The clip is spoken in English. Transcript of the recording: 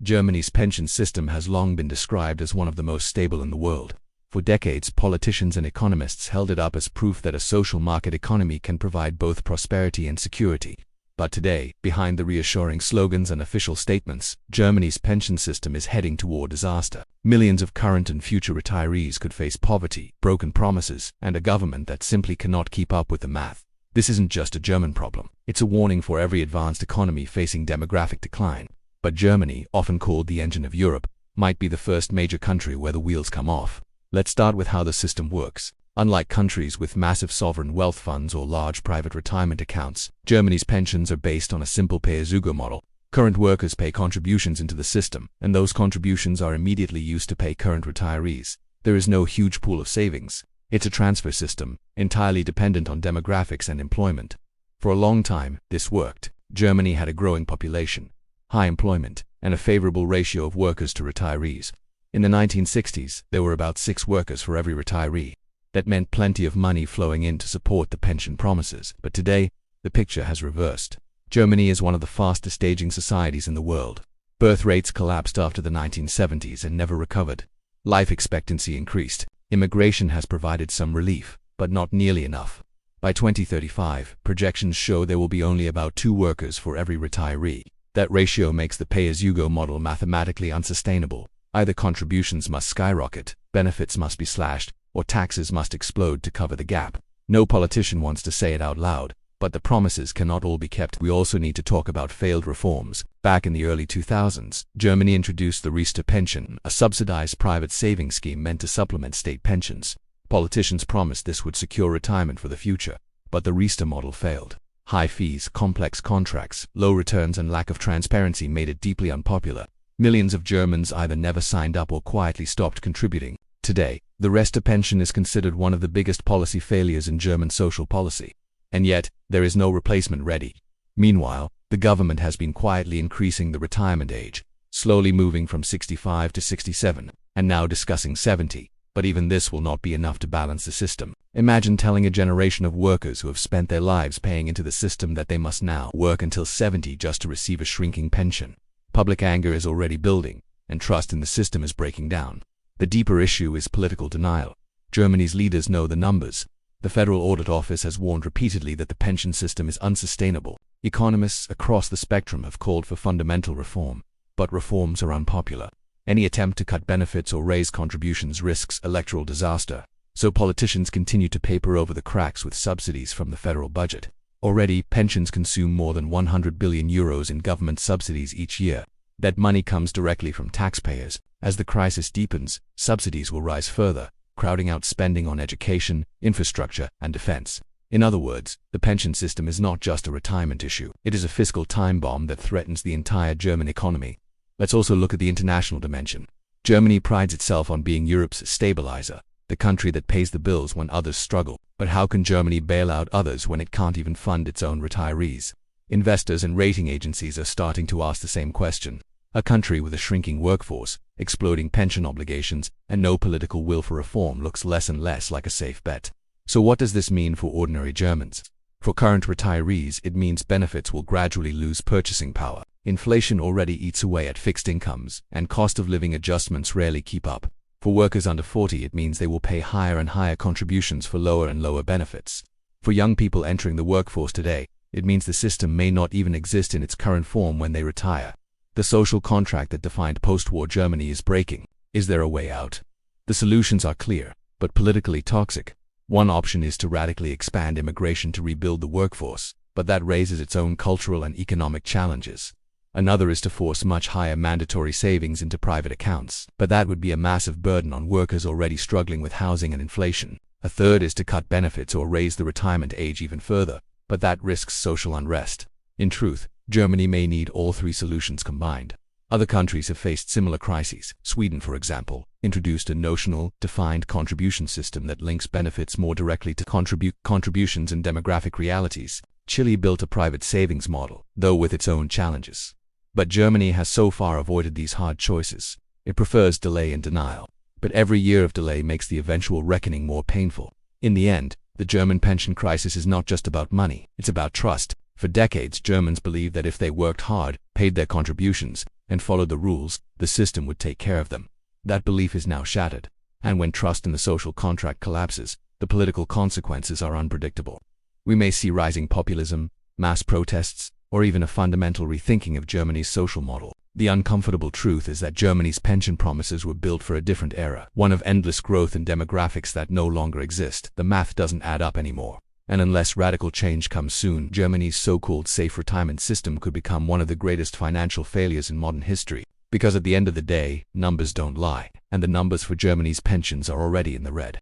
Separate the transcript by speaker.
Speaker 1: Germany's pension system has long been described as one of the most stable in the world. For decades, politicians and economists held it up as proof that a social market economy can provide both prosperity and security. But today, behind the reassuring slogans and official statements, Germany's pension system is heading toward disaster. Millions of current and future retirees could face poverty, broken promises, and a government that simply cannot keep up with the math. This isn't just a German problem. It's a warning for every advanced economy facing demographic decline. But Germany, often called the engine of Europe, might be the first major country where the wheels come off. Let's start with how the system works. Unlike countries with massive sovereign wealth funds or large private retirement accounts, Germany's pensions are based on a simple pay-as-you-go model. Current workers pay contributions into the system, and those contributions are immediately used to pay current retirees. There is no huge pool of savings. It's a transfer system, entirely dependent on demographics and employment. For a long time, this worked. Germany had a growing population, high employment, and a favorable ratio of workers to retirees. In the 1960s, there were about 6 workers for every retiree. That meant plenty of money flowing in to support the pension promises. But today, the picture has reversed. Germany is one of the fastest aging societies in the world. Birth rates collapsed after the 1970s and never recovered. Life expectancy increased. Immigration has provided some relief, but not nearly enough. By 2035, projections show there will be only about 2 workers for every retiree. That ratio makes the pay-as-you-go model mathematically unsustainable. Either contributions must skyrocket, benefits must be slashed, or taxes must explode to cover the gap. No politician wants to say it out loud, but the promises cannot all be kept. We also need to talk about failed reforms. Back in the early 2000s, Germany introduced the Riester pension, a subsidized private savings scheme meant to supplement state pensions. Politicians promised this would secure retirement for the future, but the Riester model failed. High fees, complex contracts, low returns, and lack of transparency made it deeply unpopular. Millions of Germans either never signed up or quietly stopped contributing. Today, the Riester pension is considered one of the biggest policy failures in German social policy. And yet, there is no replacement ready. Meanwhile, the government has been quietly increasing the retirement age, slowly moving from 65 to 67, and now discussing 70. But even this will not be enough to balance the system. Imagine telling a generation of workers who have spent their lives paying into the system that they must now work until 70 just to receive a shrinking pension. Public anger is already building, and trust in the system is breaking down. The deeper issue is political denial. Germany's leaders know the numbers. The Federal Audit Office has warned repeatedly that the pension system is unsustainable. Economists across the spectrum have called for fundamental reform, but reforms are unpopular. Any attempt to cut benefits or raise contributions risks electoral disaster, so politicians continue to paper over the cracks with subsidies from the federal budget. Already, pensions consume more than 100 billion euros in government subsidies each year. That money comes directly from taxpayers. As the crisis deepens, subsidies will rise further, crowding out spending on education, infrastructure, and defense. In other words, the pension system is not just a retirement issue. It is a fiscal time bomb that threatens the entire German economy. Let's also look at the international dimension. Germany prides itself on being Europe's stabilizer, the country that pays the bills when others struggle. But how can Germany bail out others when it can't even fund its own retirees? Investors and rating agencies are starting to ask the same question. A country with a shrinking workforce, exploding pension obligations, and no political will for reform looks less and less like a safe bet. So what does this mean for ordinary Germans? For current retirees, it means benefits will gradually lose purchasing power. Inflation already eats away at fixed incomes, and cost of living adjustments rarely keep up. For workers under 40, it means they will pay higher and higher contributions for lower and lower benefits. For young people entering the workforce today, it means the system may not even exist in its current form when they retire. The social contract that defined post-war Germany is breaking. Is there a way out? The solutions are clear, but politically toxic. One option is to radically expand immigration to rebuild the workforce, but that raises its own cultural and economic challenges. Another is to force much higher mandatory savings into private accounts, but that would be a massive burden on workers already struggling with housing and inflation. A third is to cut benefits or raise the retirement age even further, but that risks social unrest. In truth, Germany may need all 3 solutions combined. Other countries have faced similar crises. Sweden, for example, introduced a notional, defined contribution system that links benefits more directly to contributions and demographic realities. Chile built a private savings model, though with its own challenges. But Germany has so far avoided these hard choices. It prefers delay and denial. But every year of delay makes the eventual reckoning more painful. In the end, the German pension crisis is not just about money, it's about trust. For decades, Germans believed that if they worked hard, paid their contributions, and followed the rules, the system would take care of them. That belief is now shattered. And when trust in the social contract collapses, the political consequences are unpredictable. We may see rising populism, mass protests, or even a fundamental rethinking of Germany's social model. The uncomfortable truth is that Germany's pension promises were built for a different era, one of endless growth and demographics that no longer exist. The math doesn't add up anymore. And unless radical change comes soon, Germany's so-called safe retirement system could become one of the greatest financial failures in modern history. Because at the end of the day, numbers don't lie, and the numbers for Germany's pensions are already in the red.